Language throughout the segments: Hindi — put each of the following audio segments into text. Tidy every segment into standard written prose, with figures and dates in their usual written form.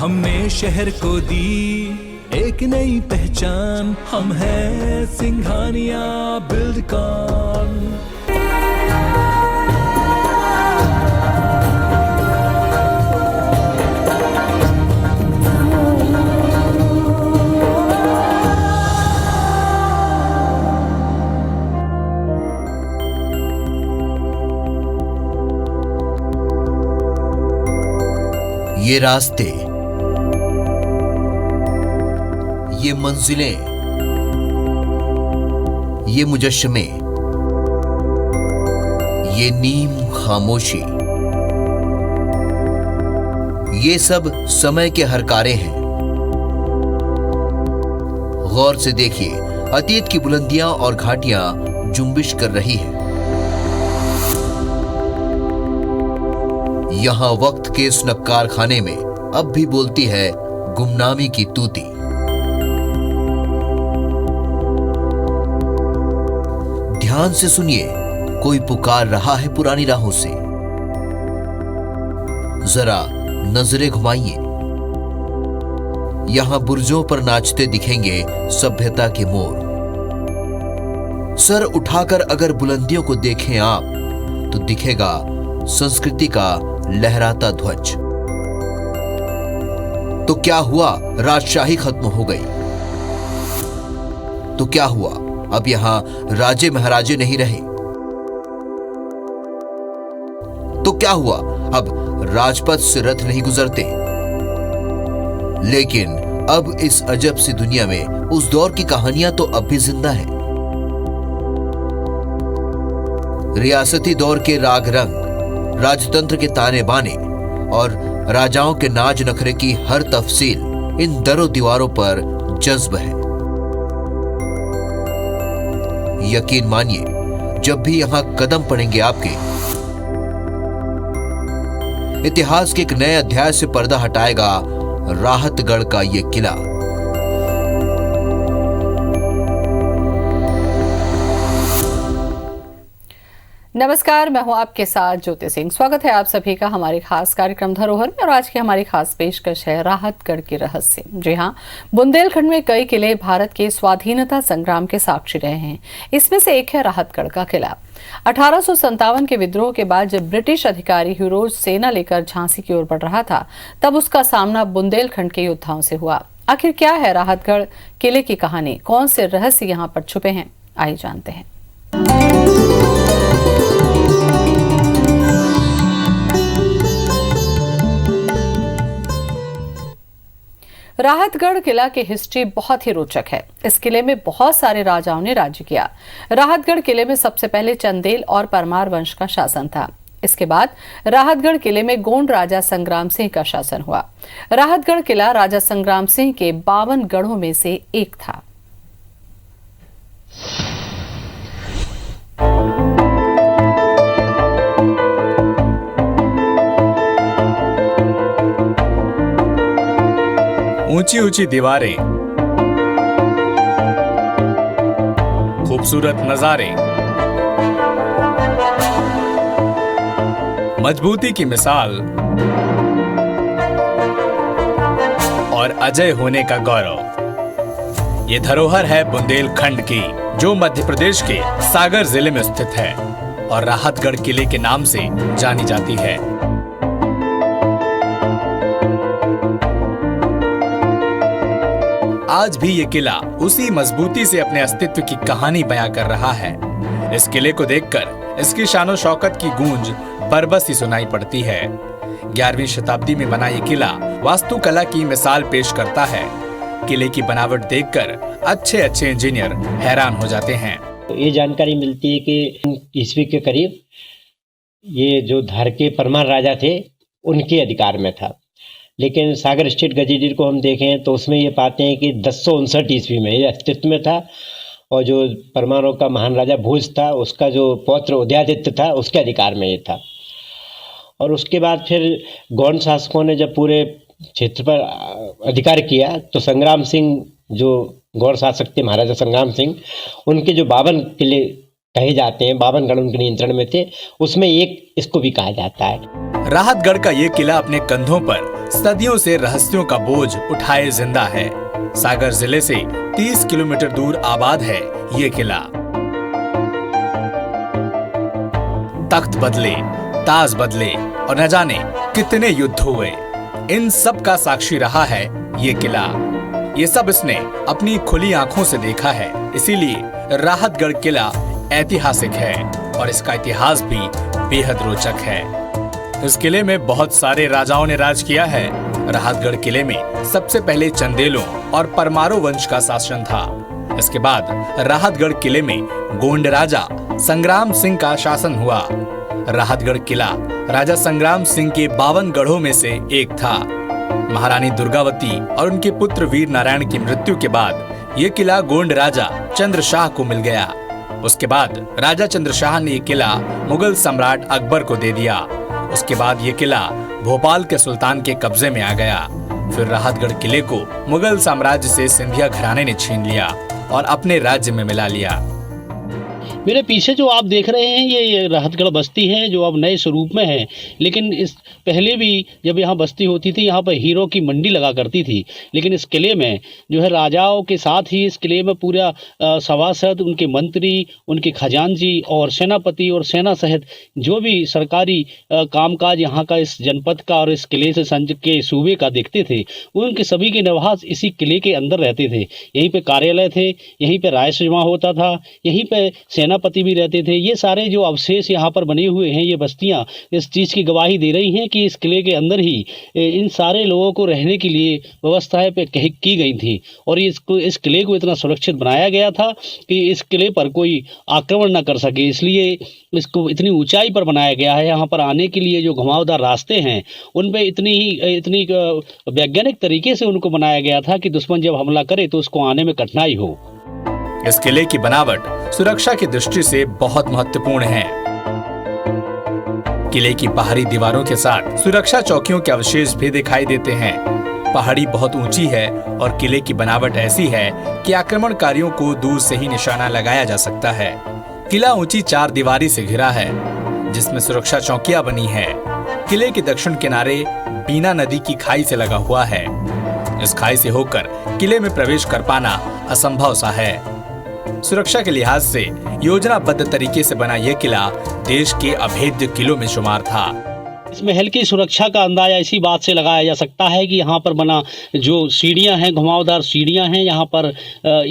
हमने शहर को दी एक नई पहचान, हम हैं सिंघानिया बिल्डकॉन। ये रास्ते, ये मंजिलें, ये मुजस्समे, ये नीम खामोशी, ये सब समय के हरकारे हैं। गौर से देखिए, अतीत की बुलंदियां और घाटियां जुम्बिश कर रही है। यहां वक्त के इस नक्कार खाने में अब भी बोलती है गुमनामी की तूती। ध्यान से सुनिए, कोई पुकार रहा है पुरानी राहों से। जरा नजरें घुमाइए, यहां बुर्जों पर नाचते दिखेंगे सभ्यता के मोर। सर उठाकर अगर बुलंदियों को देखें आप, तो दिखेगा संस्कृति का लहराता ध्वज। तो क्या हुआ, राजशाही खत्म हो गई? तो क्या हुआ, अब यहां राजे महाराजे नहीं रहे? तो क्या हुआ, अब राजपथ से रथ नहीं गुजरते? लेकिन अब इस अजब सी दुनिया में उस दौर की कहानियां तो अब भी जिंदा है। रियासती दौर के राग रंग, राजतंत्र के ताने बाने और राजाओं के नाज नखरे की हर तफसील इन दरों दीवारों पर जज्ब है। यकीन मानिए, जब भी यहां कदम पड़ेंगे आपके, इतिहास के एक नए अध्याय से पर्दा हटाएगा राहतगढ़ का यह किला। नमस्कार, मैं हूं आपके साथ ज्योति सिंह। स्वागत है आप सभी का हमारे खास कार्यक्रम धरोहर में। और आज की हमारी खास पेशकश है राहतगढ़ के रहस्य। जी हां, बुंदेलखंड में कई किले भारत के स्वाधीनता संग्राम के साक्षी रहे हैं। इसमें से एक है राहतगढ़ का किला। 1857 के विद्रोह के बाद जब ब्रिटिश अधिकारी ह्यूरोज सेना लेकर झांसी की ओर बढ़ रहा था, तब उसका सामना बुंदेलखंड के योद्धाओं से हुआ। आखिर क्या है राहतगढ़ किले की कहानी, कौन से रहस्य यहाँ पर छुपे हैं, आइए जानते हैं। राहतगढ़ किला की हिस्ट्री बहुत ही रोचक है। इस किले में बहुत सारे राजाओं ने राज्य किया। राहतगढ़ किले में सबसे पहले चंदेल और परमार वंश का शासन था। इसके बाद राहतगढ़ किले में गोंड राजा संग्राम सिंह का शासन हुआ। राहतगढ़ किला राजा संग्राम सिंह के 52 गढ़ों में से एक था। ऊंची ऊंची दीवारें, खूबसूरत नजारे, मजबूती की मिसाल और अजय होने का गौरव। ये धरोहर है बुंदेलखंड की, जो मध्य प्रदेश के सागर जिले में स्थित है और राहतगढ़ किले के नाम से जानी जाती है। आज भी ये किला उसी मजबूती से अपने अस्तित्व की कहानी बयां कर रहा है। इस किले को देखकर इसकी शानो शौकत की गूंज बरबस ही सुनाई पड़ती है। 11वीं शताब्दी में बना ये किला वास्तुकला की मिसाल पेश करता है। किले की बनावट देखकर अच्छे अच्छे इंजीनियर हैरान हो जाते हैं। तो ये जानकारी मिलती है कि ईस्वी के करीब ये जो धार के परमार राजा थे, उनके अधिकार में था। लेकिन सागर स्टेट गजेटियर को हम देखें तो उसमें ये पाते हैं कि 1059 ईस्वी में ये अस्तित्व में था। और जो परमारों का महान राजा भोज था, उसका जो पौत्र उदयादित्य था, उसके अधिकार में ये था। और उसके बाद फिर गौंड शासकों ने जब पूरे क्षेत्र पर अधिकार किया, तो संग्राम सिंह जो गौड़ शासक थे, महाराजा संग्राम सिंह, उनके जो 52 किले कहे जाते हैं, 52 गढ़ उनके नियंत्रण में थे, उसमें एक इसको भी कहा जाता है। राहतगढ़ का ये किला अपने कंधों पर सदियों से रहस्यों का बोझ उठाए जिंदा है। सागर जिले से 30 किलोमीटर दूर आबाद है ये किला। तख्त बदले, ताज बदले और न जाने कितने युद्ध हुए, इन सब का साक्षी रहा है ये किला। ये सब इसने अपनी खुली आंखों से देखा है, इसीलिए राहतगढ़ किला ऐतिहासिक है और इसका इतिहास भी बेहद रोचक है। इस किले में बहुत सारे राजाओं ने राज किया है। राहतगढ़ किले में सबसे पहले चंदेलों और परमारों वंश का शासन था। इसके बाद राहतगढ़ किले में गोंड राजा संग्राम सिंह का शासन हुआ। राहतगढ़ किला राजा संग्राम सिंह के 52 गढ़ों में से एक था। महारानी दुर्गावती और उनके पुत्र वीर नारायण की मृत्यु के बाद ये किला गोंड राजा चंद्रशाह को मिल गया। उसके बाद राजा चंद्रशाह ने ये किला मुगल सम्राट अकबर को दे दिया। उसके बाद ये किला भोपाल के सुल्तान के कब्जे में आ गया। फिर राहतगढ़ किले को मुगल साम्राज्य से सिंधिया घराने ने छीन लिया और अपने राज्य में मिला लिया। मेरे पीछे जो आप देख रहे हैं ये राहतगढ़ बस्ती है, जो अब नए स्वरूप में है। लेकिन इस पहले भी जब यहाँ बस्ती होती थी, यहाँ पर हीरों की मंडी लगा करती थी। लेकिन इस किले में जो है राजाओं के साथ ही इस किले में पूरा सभासद, उनके मंत्री, उनके खजांची और सेनापति और सेना सहित जो भी सरकारी कामकाज यहाँ का इस जनपद का और इस किले से संज के सूबे का देखते थे, उनके सभी के निवास इसी किले के अंदर रहते थे। यहीं पे कार्यालय थे, यहीं पे राय जमा होता था, यहीं पे सेनापति भी रहते थे। ये सारे जो अवशेष यहाँ पर बने हुए हैं, ये बस्तियाँ इस चीज़ की गवाही दे रही हैं कि इस किले के अंदर ही इन सारे लोगों को रहने के लिए व्यवस्थाएं की गई थी और इस किले को इतना सुरक्षित बनाया गया था कि इस किले पर कोई आक्रमण न कर सके। इसलिए इसको इतनी ऊंचाई पर बनाया गया है। यहाँ पर आने के लिए जो घुमावदार रास्ते हैं उन पे इतनी वैज्ञानिक तरीके से उनको बनाया गया था कि दुश्मन जब हमला करे तो उसको आने में कठिनाई हो। इस किले की बनावट सुरक्षा की दृष्टि से बहुत महत्वपूर्ण है। किले की बाहरी दीवारों के साथ सुरक्षा चौकियों के अवशेष भी दिखाई देते हैं। पहाड़ी बहुत ऊंची है और किले की बनावट ऐसी है कि आक्रमणकारियों को दूर से ही निशाना लगाया जा सकता है। किला ऊंची 4 दीवारी से घिरा है, जिसमें सुरक्षा चौकियां बनी है। किले के दक्षिण किनारे बीना नदी की खाई से लगा हुआ है। इस खाई से होकर किले में प्रवेश कर पाना असंभव सा है। सुरक्षा के लिहाज से योजनाबद्ध तरीके से बना यह किला देश के अभेद्य किलों में शुमार था। इस महल की सुरक्षा का अंदाजा इसी बात से लगाया जा सकता है कि यहाँ पर बना जो सीढ़ियाँ हैं, घुमावदार सीढ़ियाँ हैं, यहाँ पर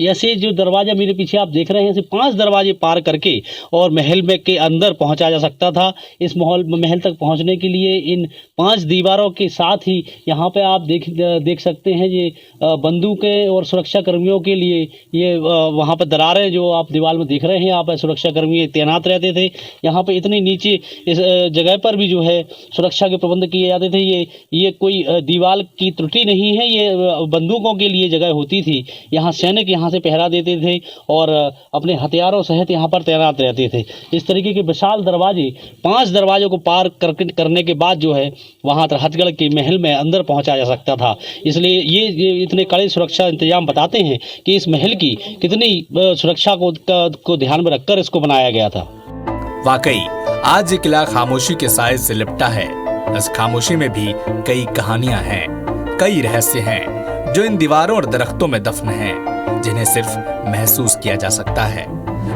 ऐसे जो दरवाजा मेरे पीछे आप देख रहे हैं, ऐसे 5 दरवाजे पार करके और महल में के अंदर पहुँचा जा सकता था। इस महल तक पहुँचने के लिए इन 5 दीवारों के साथ ही यहाँ पे आप देख सकते हैं ये बंदूकें और सुरक्षा कर्मियों के लिए ये वहाँ पर दरारें जो आप दीवार में देख रहे हैं, यहाँ पर सुरक्षा कर्मी तैनात रहते थे। यहाँ पर इतनी नीचे इस जगह पर भी जो है सुरक्षा के प्रबंध किए जाते थे। ये कोई दीवार की त्रुटि नहीं है, ये बंदूकों के लिए जगह होती थी। यहाँ सैनिक यहाँ से पहरा देते थे और अपने हथियारों सहित यहाँ पर तैनात रहते थे। इस तरीके के विशाल दरवाजे, 5 दरवाजों को पार करने के बाद जो है वहाँ राहतगढ़ के महल में अंदर पहुँचा जा सकता था। इसलिए ये इतने कड़े सुरक्षा इंतजाम बताते हैं कि इस महल की कितनी सुरक्षा को ध्यान में रखकर इसको बनाया गया था। वाकई आज ये किला खामोशी के साए से लिपटा है। इस खामोशी में भी कई कहानियां हैं, कई रहस्य हैं जो इन दीवारों और दरख्तों में दफन हैं, जिन्हें सिर्फ महसूस किया जा सकता है,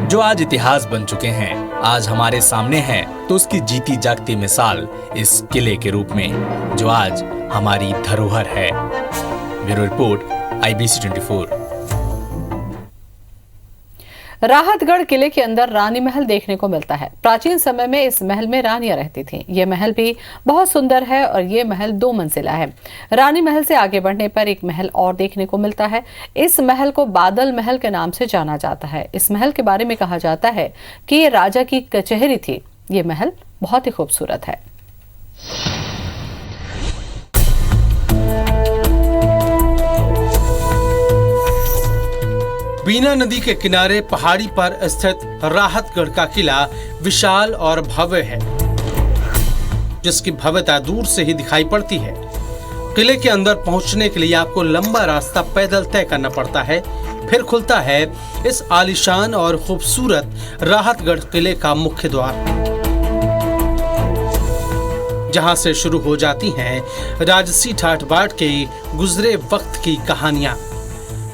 जो आज इतिहास बन चुके हैं, आज हमारे सामने हैं। तो उसकी जीती जागती मिसाल इस किले के रूप में जो आज हमारी धरोहर है। Bureau report, IBC 24। राहतगढ़ किले के अंदर रानी महल देखने को मिलता है। प्राचीन समय में इस महल में रानियां रहती थीं। ये महल भी बहुत सुंदर है और ये महल 2 मंजिला है। रानी महल से आगे बढ़ने पर एक महल और देखने को मिलता है। इस महल को बादल महल के नाम से जाना जाता है। इस महल के बारे में कहा जाता है कि ये राजा की कचहरी थी। ये महल बहुत ही खूबसूरत है। बीना नदी के किनारे पहाड़ी पर स्थित राहतगढ़ का किला विशाल और भव्य है, जिसकी भव्यता दूर से ही दिखाई पड़ती है। किले के अंदर पहुंचने के लिए आपको लंबा रास्ता पैदल तय करना पड़ता है। फिर खुलता है इस आलीशान और खूबसूरत राहतगढ़ किले का मुख्य द्वार, जहां से शुरू हो जाती हैं राजसी ठाठ बाट के गुजरे वक्त की कहानियां।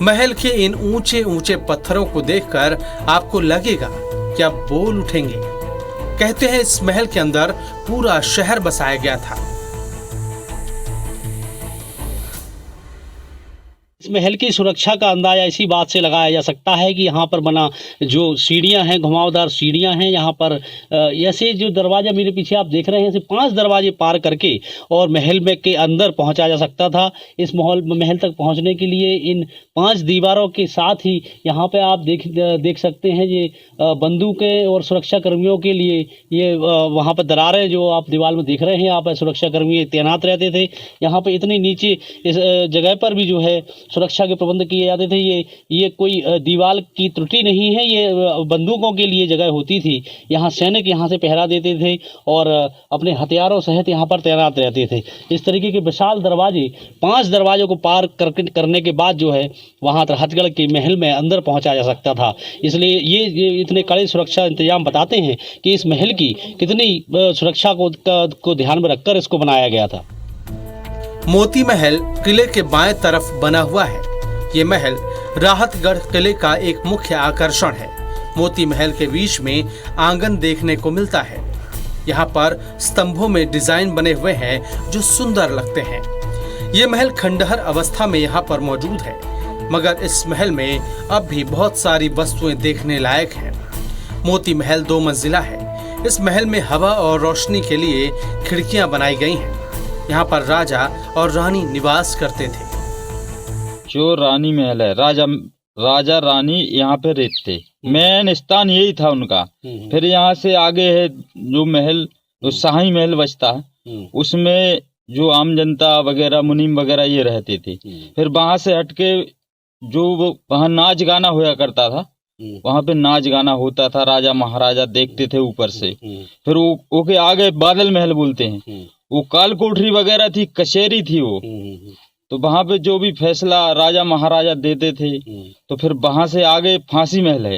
महल के इन ऊंचे ऊंचे पत्थरों को देखकर आपको लगेगा कि आप बोल उठेंगे। कहते हैं इस महल के अंदर पूरा शहर बसाया गया था। इस महल की सुरक्षा का अंदाजा इसी बात से लगाया जा सकता है कि यहाँ पर बना जो सीढ़ियाँ हैं, घुमावदार सीढ़ियाँ हैं, यहाँ पर ऐसे जो दरवाज़ा मेरे पीछे आप देख रहे हैं, ऐसे 5 दरवाजे पार करके और महल में के अंदर पहुँचा जा सकता था। इस महल तक पहुँचने के लिए इन 5 दीवारों के साथ ही यहाँ पे आप देख सकते हैं ये बंदूकें और सुरक्षा कर्मियों के लिए ये वहाँ पर दरारें जो आप दीवार में देख रहे हैं, यहाँ पर सुरक्षा कर्मी तैनात रहते थे। यहाँ पर इतनी नीचे इस जगह पर भी जो है सुरक्षा के प्रबंध किए जाते थे। ये कोई दीवार की त्रुटि नहीं है, ये बंदूकों के लिए जगह होती थी। यहाँ सैनिक यहाँ से पहरा देते थे और अपने हथियारों सहित यहाँ पर तैनात रहते थे। इस तरीके के विशाल दरवाजे 5 दरवाजों को पार करने के बाद जो है वहाँ राहतगढ़ के महल में अंदर पहुँचा जा सकता था। इसलिए ये इतने कड़े सुरक्षा इंतजाम बताते हैं कि इस महल की कितनी सुरक्षा को ध्यान में रखकर इसको बनाया गया था। मोती महल किले के बाएं तरफ बना हुआ है। ये महल राहतगढ़ किले का एक मुख्य आकर्षण है। मोती महल के बीच में आंगन देखने को मिलता है। यहाँ पर स्तंभों में डिजाइन बने हुए हैं जो सुंदर लगते हैं। ये महल खंडहर अवस्था में यहाँ पर मौजूद है, मगर इस महल में अब भी बहुत सारी वस्तुएं देखने लायक हैं। मोती महल 2 मंजिला है। इस महल में हवा और रोशनी के लिए खिड़कियां बनाई गई हैं। यहाँ पर राजा और रानी निवास करते थे। जो रानी महल है, राजा रानी यहाँ पे रहते, मेन स्थान यही था उनका। फिर यहाँ से आगे है जो महल, जो शाही महल बचता है, उसमें जो आम जनता वगैरह, मुनीम वगैरह ये रहते थे। फिर वहां से हटके जो वहाँ नाच गाना होया करता था, वहाँ पे नाच गाना होता था, राजा महाराजा देखते थे ऊपर से। फिर वो के आगे बादल महल बोलते हैं, वो काल कोठरी वगैरह थी, कचहरी थी वो। तो वहाँ पे जो भी फैसला राजा महाराजा देते थे। तो फिर वहां से आगे फांसी महल है,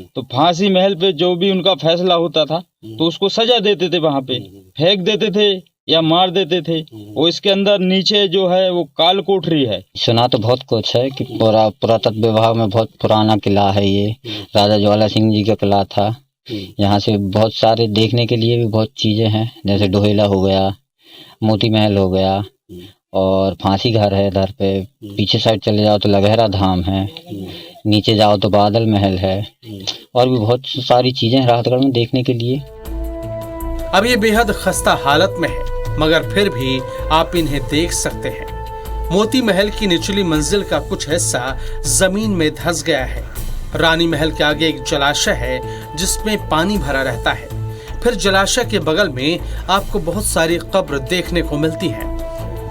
तो फांसी महल पे जो भी उनका फैसला होता था तो उसको सजा देते थे, वहां पे फेंक देते थे या मार देते थे। वो इसके अंदर नीचे जो है वो काल कोठरी है। सुना तो बहुत कुछ है कि पुरातत्व विभाग में बहुत पुराना किला है ये, राजा ज्वाला सिंह जी का किला था। यहाँ से बहुत सारे देखने के लिए भी बहुत चीजें हैं, जैसे डोहेला हो गया, मोती महल हो गया और फांसी घर है। इधर पे पीछे साइड चले जाओ तो लगहरा धाम है, नीचे जाओ तो बादल महल है और भी बहुत सारी चीजें हैं राहतगढ़ में देखने के लिए। अब ये बेहद खस्ता हालत में है, मगर फिर भी आप इन्हें देख सकते हैं। मोती महल की निचली मंजिल का कुछ हिस्सा जमीन में धंस गया है। रानी महल के आगे एक जलाशय है जिसमें पानी भरा रहता है। फिर जलाशय के बगल में आपको बहुत सारी कब्र देखने को मिलती हैं।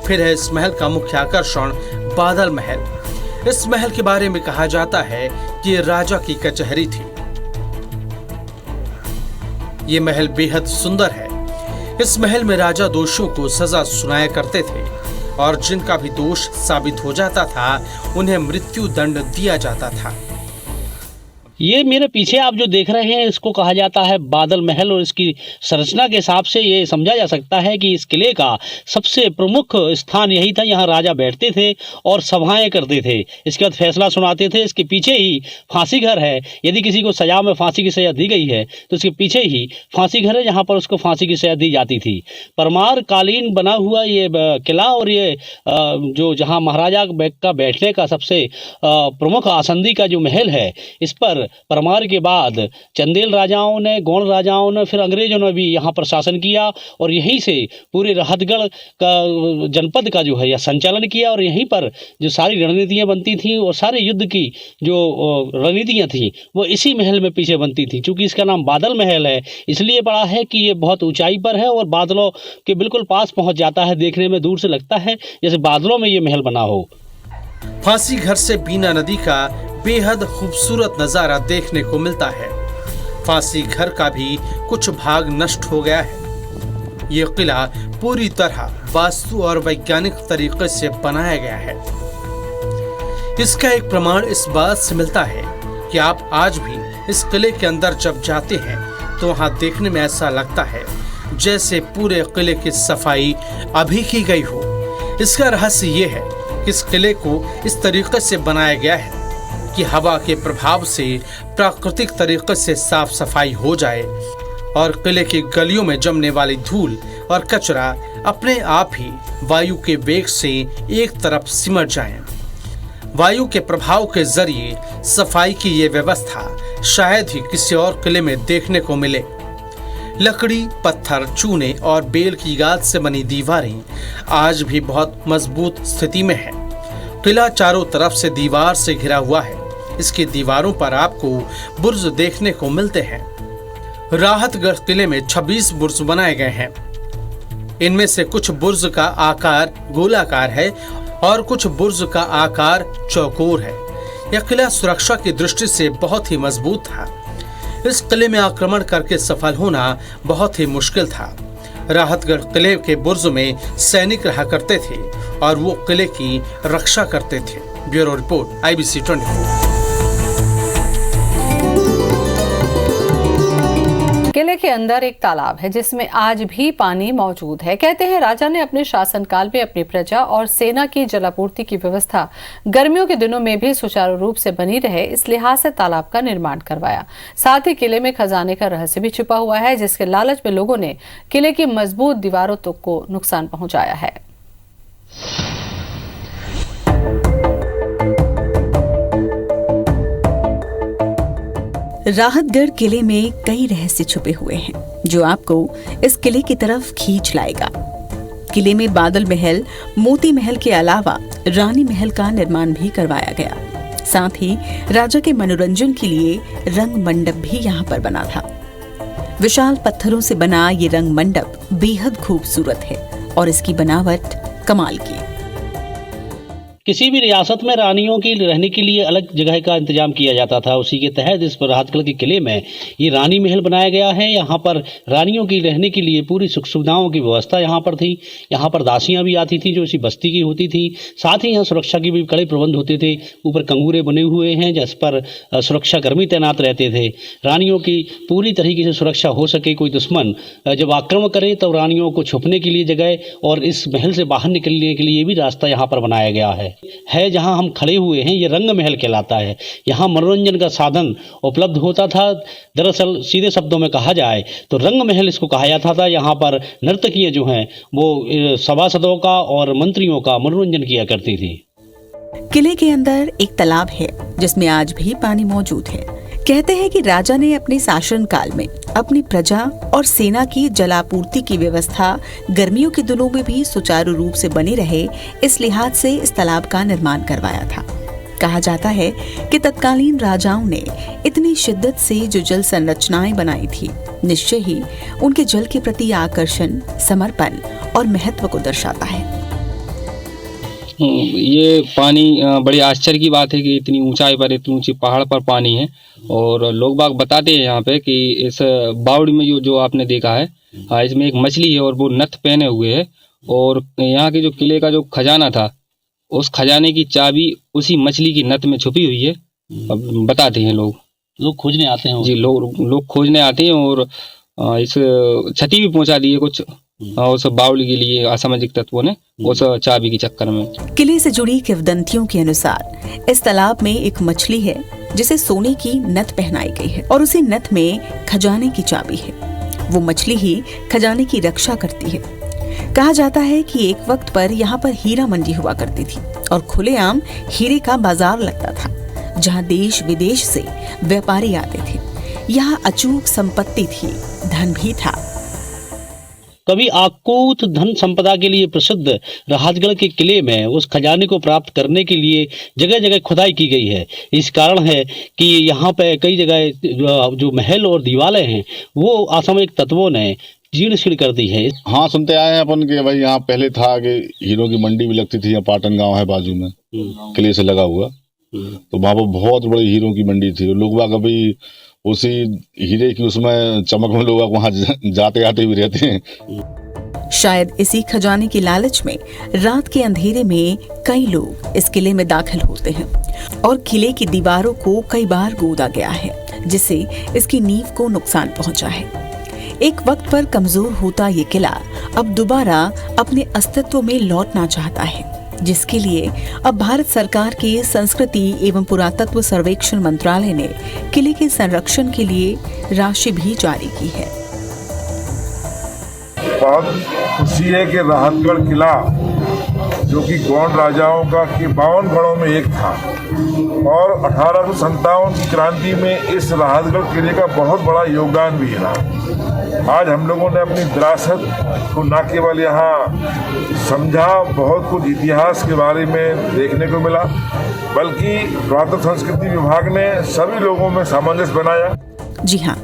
फिर है इस महल का मुख्य आकर्षण बादल महल। इस महल के बारे में कहा जाता है कि ये राजा की कचहरी थी। ये महल बेहद सुंदर है। इस महल में राजा दोषियों को सजा सुनाया करते थे और जिनका भी दोष साबित हो जाता था उन्हें मृत्यु दंड दिया जाता था। ये मेरे पीछे आप जो देख रहे हैं इसको कहा जाता है बादल महल और इसकी संरचना के हिसाब से ये समझा जा सकता है कि इस किले का सबसे प्रमुख स्थान यही था। यहाँ राजा बैठते थे और सभाएं करते थे, इसके बाद फैसला सुनाते थे। इसके पीछे ही फांसी घर है। यदि किसी को सजा में फांसी की सजा दी गई है तो इसके पीछे ही फांसी घर है जहाँ पर उसको फांसी की सजा दी जाती थी। परमार कालीन बना हुआ ये किला और ये जो जहाँ महाराजा का बैठने का सबसे प्रमुख आसंदी का जो महल है, इस पर परमार के बाद चंदेल राजाओं ने, गौड़ राजाओं ने, फिर अंग्रेजों ने भी यहाँ पर शासन किया और यहीं से पूरे राहतगढ़ का जनपद का जो है यह संचालन किया। और यहीं पर जो सारी रणनीतियाँ बनती थी और सारे युद्ध की जो रणनीतियाँ थी वो इसी महल में पीछे बनती थी। चूँकि इसका नाम बादल महल है इसलिए बड़ा है कि ये बहुत ऊंचाई पर है और बादलों के बिल्कुल पास पहुँच जाता है। देखने में दूर से लगता है जैसे बादलों में ये महल बना हो। फांसी घर से बीना नदी का बेहद खूबसूरत नजारा देखने को मिलता है। फांसी घर का भी कुछ भाग नष्ट हो गया है। ये किला पूरी तरह वास्तु और वैज्ञानिक तरीके से बनाया गया है। इसका एक प्रमाण इस बात से मिलता है कि आप आज भी इस किले के अंदर जब जाते हैं तो वहां देखने में ऐसा लगता है जैसे पूरे किले की सफाई अभी की गई हो। इसका रहस्य ये है कि इस किले को इस तरीके से बनाया गया है कि हवा के प्रभाव से प्राकृतिक तरीके से साफ सफाई हो जाए और किले की गलियों में जमने वाली धूल और कचरा अपने आप ही वायु के वेग से एक तरफ सिमट जाए। वायु के प्रभाव के जरिए सफाई की ये व्यवस्था शायद ही किसी और किले में देखने को मिले। लकड़ी, पत्थर, चूने और बेल की गाद से बनी दीवारें आज भी बहुत मजबूत स्थिति में है। किला चारों तरफ से दीवार से घिरा हुआ है। इसकी दीवारों पर आपको बुर्ज देखने को मिलते हैं। राहतगढ़ किले में 26 बुर्ज बनाए गए हैं। इनमें से कुछ बुर्ज का आकार गोलाकार है और कुछ बुर्ज का आकार चौकोर है। यह किला सुरक्षा की दृष्टि से बहुत ही मजबूत था। इस किले में आक्रमण करके सफल होना बहुत ही मुश्किल था। राहतगढ़ किले के बुर्ज में सैनिक रहा करते थे और वो किले की रक्षा करते थे। Bureau report, IBC 24। किले के अंदर एक तालाब है जिसमें आज भी पानी मौजूद है। कहते हैं राजा ने अपने शासनकाल में अपनी प्रजा और सेना की जलापूर्ति की व्यवस्था गर्मियों के दिनों में भी सुचारू रूप से बनी रहे, इस लिहाज से तालाब का निर्माण करवाया। साथ ही किले में खजाने का रहस्य भी छिपा हुआ है, जिसके लालच में लोगों ने किले की मजबूत दीवारों तक को नुकसान पहुंचाया है। राहतगढ़ किले में कई रहस्य छुपे हुए हैं जो आपको इस किले की तरफ खींच लाएगा। किले में बादल महल, मोती महल के अलावा रानी महल का निर्माण भी करवाया गया। साथ ही राजा के मनोरंजन के लिए रंग मंडप भी यहाँ पर बना था। विशाल पत्थरों से बना ये रंग मंडप बेहद खूबसूरत है और इसकी बनावट कमाल की। किसी भी रियासत में रानियों की रहने के लिए अलग जगह का इंतजाम किया जाता था। उसी के तहत इस राहतगढ़ के किले में ये रानी महल बनाया गया है। यहाँ पर रानियों की रहने के लिए पूरी सुख सुविधाओं की व्यवस्था यहाँ पर थी। यहाँ पर दासियाँ भी आती थी जो इसी बस्ती की होती थी। साथ ही यहाँ सुरक्षा के भी कड़े प्रबंध होते थे। ऊपर कंगूरे बने हुए हैं जिस पर सुरक्षा कर्मी तैनात रहते थे। रानियों की पूरी तरीके से सुरक्षा हो सके, कोई दुश्मन जब आक्रमण करे तो रानियों को छुपने के लिए जगह और इस महल से बाहर निकलने के लिए भी रास्ता यहाँ पर बनाया गया है। जहां हम खड़े हुए हैं ये रंग महल कहलाता है। यहाँ मनोरंजन का साधन उपलब्ध होता था। दरअसल सीधे शब्दों में कहा जाए तो रंग महल इसको कहा जाता था। यहाँ पर नर्तकियां जो हैं वो सभासदों का और मंत्रियों का मनोरंजन किया करती थी। किले के अंदर एक तालाब है जिसमें आज भी पानी मौजूद है। कहते हैं कि राजा ने अपने शासनकाल में अपनी प्रजा और सेना की जलापूर्ति की व्यवस्था गर्मियों के दिनों में भी सुचारू रूप से बनी रहे, इस लिहाज से इस तालाब का निर्माण करवाया था। कहा जाता है कि तत्कालीन राजाओं ने इतनी शिद्दत से जो जल संरचनाएं बनाई थी, निश्चय ही उनके जल के प्रति आकर्षण, समर्पण और महत्व को दर्शाता है। ये पानी बड़ी आश्चर्य की बात है कि इतनी ऊंचाई पर, इतनी ऊंची पहाड़ पर पानी है। और लोग बाग बताते हैं यहाँ पे कि इस बावड़ी में जो आपने देखा है, इसमें एक मछली है और वो नथ पहने हुए है। और यहाँ के जो किले का जो खजाना था, उस खजाने की चाबी उसी मछली की नथ में छुपी हुई है। अब बताते हैं लोग खोजने आते हैं। जी, लोग खोजने आते हैं और इस क्षति भी पहुंचा दी है कुछ उस बावड़ी के लिए असामाजिक तत्वों ने उस चाबी के चक्कर में। किले से जुड़ी किंवदंतियों के अनुसार इस तालाब में एक मछली है जिसे सोने की नथ पहनाई गई है और उसी नथ में खजाने की चाबी है। वो मछली ही खजाने की रक्षा करती है। कहा जाता है कि एक वक्त पर यहाँ पर हीरा मंडी हुआ करती थी और खुलेआम हीरे का बाजार लगता था, जहाँ देश विदेश से व्यापारी आते थे। यहाँ अचूक संपत्ति थी, धन भी था। कभी आकूत धन संपदा के लिए प्रसिद्ध राहतगढ़ के किले में उस खजाने को प्राप्त करने के लिए जगह जगह खुदाई की गई है। इस कारण है कि यहाँ पे कई जगह जो महल और दीवारें हैं वो असामयिक तत्वों ने जीर्ण शीर्ण कर दी है। हाँ, सुनते आए हैं अपन के भाई यहाँ पहले था कि हीरो की मंडी भी लगती थी। यहाँ पाटन गांव है बाजू में, किले से लगा हुआ, तो वहाँ पर बहुत बड़ी हीरो की मंडी थी। लोग बाग अभी उसी हीरे की उसमें चमक में लोग वहाँ जाते आते भी रहते हैं। शायद इसी खजाने की लालच में रात के अंधेरे में कई लोग इस किले में दाखिल होते हैं और किले की दीवारों को कई बार गोदा गया है, जिससे इसकी नींव को नुकसान पहुंचा है। एक वक्त पर कमजोर होता ये किला अब दोबारा अपने अस्तित्व में लौटना चाहता है, जिसके लिए अब भारत सरकार के संस्कृति एवं पुरातत्व सर्वेक्षण मंत्रालय ने किले के संरक्षण के लिए राशि भी जारी की है। बहुत खुशी है कि राहतगढ़ किला, जो कि गौंड राजाओं का कि 52 गढ़ों में एक था, और 1857 की क्रांति में इस राहतगढ़ किले का बहुत बड़ा योगदान भी रहा। आज हम लोगों ने अपनी विरासत को न केवल यहाँ समझा, बहुत कुछ इतिहास के बारे में देखने को मिला, बल्कि पुरातत्व संस्कृति विभाग ने सभी लोगों में सामंजस्य बनाया। जी हाँ,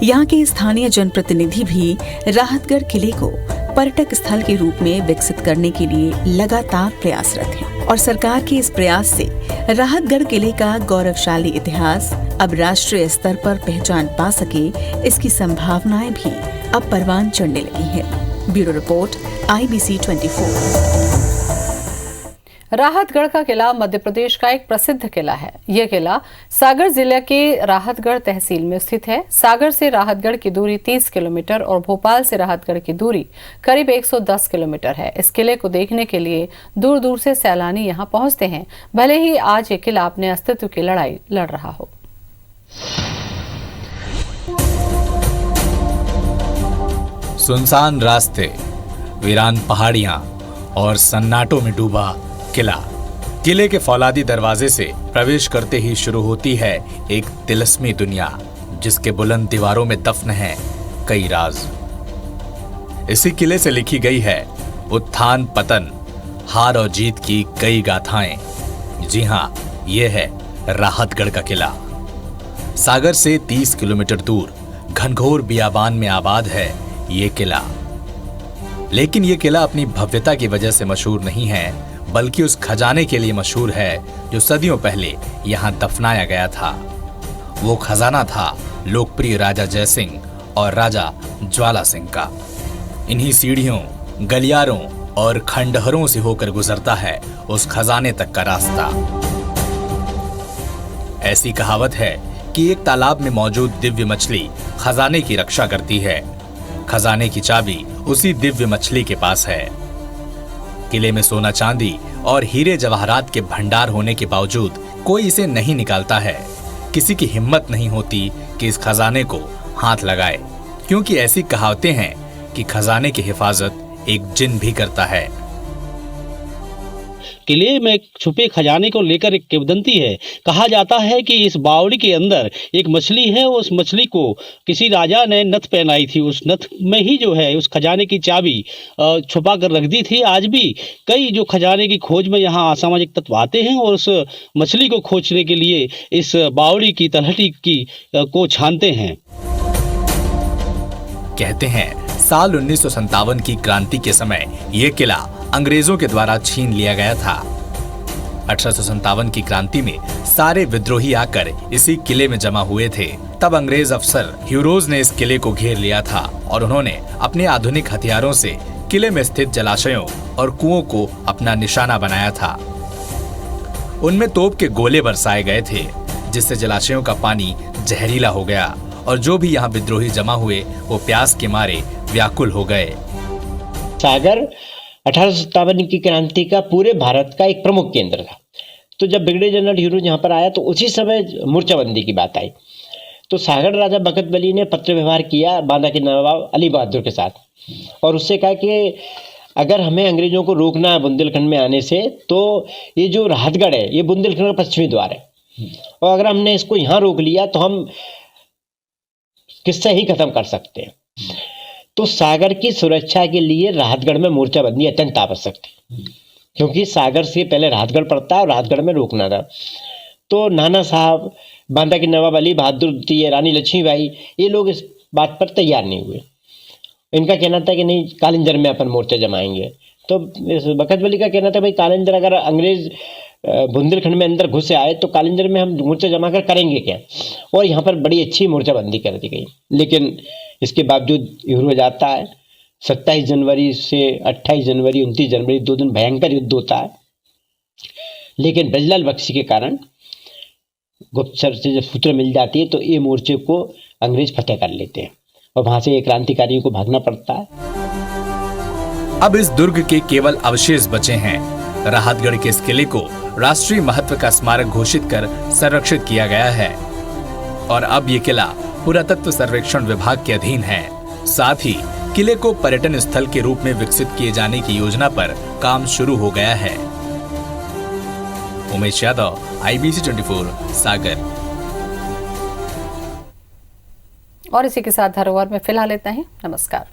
यहाँ के स्थानीय जनप्रतिनिधि भी राहतगढ़ किले को पर्यटक स्थल के रूप में विकसित करने के लिए लगातार प्रयासरत हैं और सरकार के इस प्रयास से राहतगढ़ किले का गौरवशाली इतिहास अब राष्ट्रीय स्तर पर पहचान पा सके, इसकी संभावनाएं भी अब परवान चढ़ने लगी है। Bureau report, IBC 24। राहतगढ़ का किला मध्य प्रदेश का एक प्रसिद्ध किला है। यह किला सागर जिले के राहतगढ़ तहसील में स्थित है। सागर से राहतगढ़ की दूरी 30 किलोमीटर और भोपाल से राहतगढ़ की दूरी करीब 110 किलोमीटर है। इस किले को देखने के लिए दूर दूर से सैलानी यहां पहुंचते हैं, भले ही आज ये किला अपने अस्तित्व की लड़ाई लड़ रहा हो। सुनसान रास्ते, वीरान पहाड़ियां और सन्नाटों में डूबा किले के फौलादी दरवाजे से प्रवेश करते ही शुरू होती है एक तिलस्मी दुनिया, जिसके बुलंद दीवारों में दफन है कई राज। इसी किले से लिखी गई है उत्थान पतन, हार और जीत की कई गाथाएं। जी हां, यह है राहतगढ़ का किला। सागर से 30 किलोमीटर दूर घनघोर बियाबान में आबाद है ये किला। लेकिन यह किला अपनी भव्यता की वजह से मशहूर नहीं है, बल्कि उस खजाने के लिए मशहूर है जो सदियों पहले यहां दफनाया गया था। वो खजाना था लोकप्रिय राजा जयसिंह और राजा ज्वाला सिंह का। इन्हीं सीढ़ियों, गलियारों और खंडहरों से होकर गुजरता है उस खजाने तक का रास्ता। ऐसी कहावत है कि एक तालाब में मौजूद दिव्य मछली खजाने की रक्षा करती है। खजाने की चाबी उसी दिव्य मछली के पास है। किले में सोना चांदी और हीरे जवाहरात के भंडार होने के बावजूद कोई इसे नहीं निकालता है। किसी की हिम्मत नहीं होती कि इस खजाने को हाथ लगाए, क्योंकि ऐसी कहावतें हैं कि खजाने की हिफाजत एक जिन भी करता है। किले में छुपे खजाने को लेकर एक किंवदंती है। कहा जाता है कि इस बावड़ी के अंदर एक मछली है, उस मछली को किसी राजा ने नथ पहनाई थी। उस नथ में ही जो है उस खजाने की चाबी छुपा कर रख दी थी। आज भी कई जो खजाने की खोज में यहाँ असामाजिक तत्व आते हैं और उस मछली को खोजने के लिए इस बावड़ी की तलहटी की को छानते हैं। कहते हैं साल 1957 की क्रांति के समय यह किला अंग्रेजों के द्वारा छीन लिया गया था। 1857 की क्रांति में सारे विद्रोही आकर इसी किले में जमा हुए थे। तब अंग्रेज अफसर ह्यूरोज ने इस किले को घेर लिया था और उन्होंने अपने आधुनिक हथियारों से किले में स्थित जलाशयों और कुओं को अपना निशाना बनाया था। उनमें तोप के गोले बरसाए गए थे, जिससे जलाशयों का पानी जहरीला हो गया और जो भी यहाँ विद्रोही जमा हुए वो प्यास के मारे व्याकुल हो गए। सागर 1857 की क्रांति का पूरे भारत का एक प्रमुख केंद्र था। तो जब ब्रिगेडियर जनरल ह्यूरोज यहाँ पर आया तो उसी समय मोर्चाबंदी की बात आई। तो सागर राजा बखत बली ने पत्र व्यवहार किया बांदा के नवाब अली बहादुर के साथ और उससे कहा कि अगर हमें अंग्रेजों को रोकना है बुंदेलखंड में आने से, तो ये जो राहतगढ़ है ये बुंदेलखंड का पश्चिमी द्वार है और अगर हमने इसको यहाँ रोक लिया तो हम किस्सा ही खत्म कर सकते हैं। तो सागर की सुरक्षा के लिए राहतगढ़ में मोर्चाबंदी अत्यंत आवश्यक थी, क्योंकि सागर से पहले राहतगढ़ पड़ता है और राहतगढ़ में रोकना था। तो नाना साहब, बांदा के नवाब अली बहादुर द्वितीय, रानी लक्ष्मीबाई, ये लोग इस बात पर तैयार नहीं हुए। इनका कहना था कि नहीं, कालिंजर में अपन मोर्चा जमाएंगे। तो बखत बली का कहना था भाई कालिंजर अगर अंग्रेज बुंदेलखंड में अंदर घुस आए तो कालिंजर में हम मोर्चा जमा कर करेंगे क्या। और यहाँ पर बड़ी अच्छी मोर्चाबंदी कर दी गई। लेकिन इसके बावजूद ह्यूरोज आता है। 27 जनवरी से 28 जनवरी 29 जनवरी 2 दिन भयंकर युद्ध होता है। लेकिन ब्रजलाल बख्शी के कारण गुप्तचर से जब सूत्र मिल जाती है तो ये मोर्चे को अंग्रेज फतेह कर लेते हैं और वहाँ से क्रांतिकारियों को भागना पड़ता है। अब इस दुर्ग के केवल अवशेष बचे हैं। राहतगढ़ के इस किले को राष्ट्रीय महत्व का स्मारक घोषित कर संरक्षित किया गया है और अब ये किला पुरातत्व सर्वेक्षण विभाग के अधीन है। साथ ही किले को पर्यटन स्थल के रूप में विकसित किए जाने की योजना पर काम शुरू हो गया है। उमेश यादव, IBC 24, सागर। और इसी के साथ धरोहर में फिलहाल इतना ही। नमस्कार।